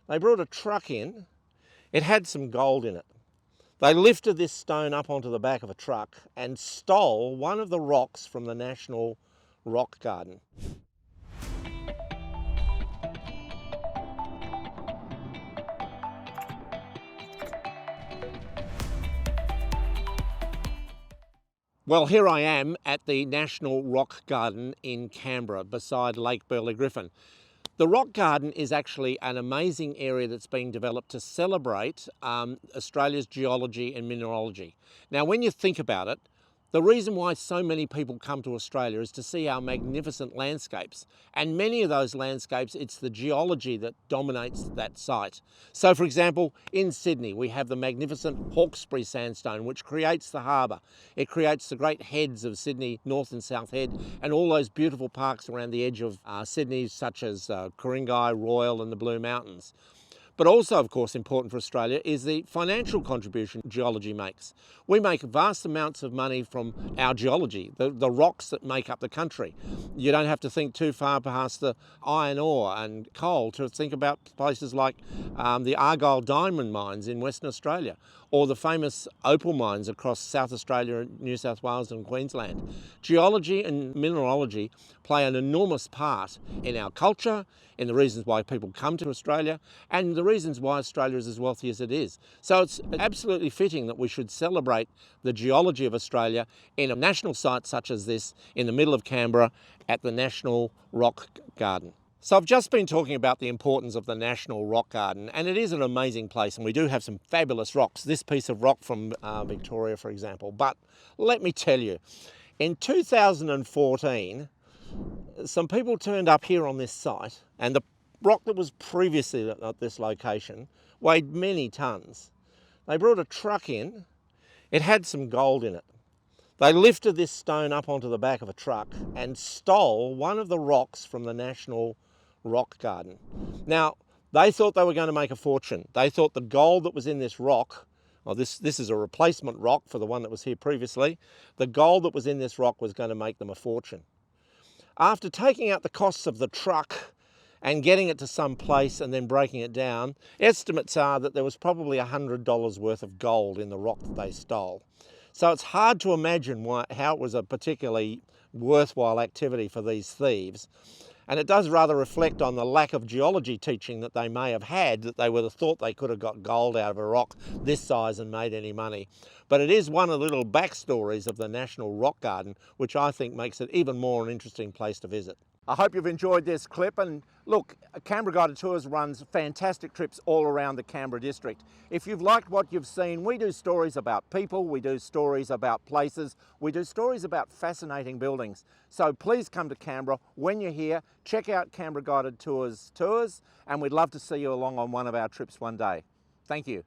They brought a truck in. It had some gold in it. They lifted this stone up onto the back of a truck and stole one of the rocks from the National Rock Garden. Well, here I am at the National Rock Garden in Canberra beside Lake Burley Griffin. The Rock Garden is actually an amazing area that's being developed to celebrate Australia's geology and mineralogy. Now, when you think about it, the reason why so many people come to Australia is to see our magnificent landscapes. And many of those landscapes, it's the geology that dominates that site. So for example, in Sydney, we have the magnificent Hawkesbury sandstone, which creates the harbour. It creates the great heads of Sydney, North and South Head, and all those beautiful parks around the edge of Sydney, such as Ku-ring-gai, Royal and the Blue Mountains. But also, of course, important for Australia is the financial contribution geology makes. We make vast amounts of money from our geology, the rocks that make up the country. You don't have to think too far past the iron ore and coal to think about places like the Argyle diamond mines in Western Australia, or the famous opal mines across South Australia, New South Wales and Queensland. Geology and mineralogy play an enormous part in our culture, in the reasons why people come to Australia, and the reasons why Australia is as wealthy as it is. So it's absolutely fitting that we should celebrate the geology of Australia in a national site such as this in the middle of Canberra at the National Rock Garden. So I've just been talking about the importance of the National Rock Garden, and it is an amazing place, and we do have some fabulous rocks. This piece of rock from Victoria, for example. But let me tell you, in 2014, some people turned up here on this site, and the rock that was previously at this location weighed many tons. They brought a truck in. It had some gold in it. They lifted this stone up onto the back of a truck and stole one of the rocks from the National Rock Garden. Now, they thought they were going to make a fortune. They thought the gold that was in this rock, well, this is a replacement rock for the one that was here previously, the gold that was in this rock was going to make them a fortune. After taking out the costs of the truck and getting it to some place and then breaking it down, estimates are that there was probably $100 worth of gold in the rock that they stole. So it's hard to imagine how it was a particularly worthwhile activity for these thieves. And it does rather reflect on the lack of geology teaching that they may have had, that they would have thought they could have got gold out of a rock this size and made any money. But it is one of the little backstories of the National Rock Garden, which I think makes it even more an interesting place to visit. I hope you've enjoyed this clip, and look, Canberra Guided Tours runs fantastic trips all around the Canberra district. If you've liked what you've seen, we do stories about people, we do stories about places, we do stories about fascinating buildings. So please come to Canberra. When you're here, check out Canberra Guided Tours, and we'd love to see you along on one of our trips one day. Thank you.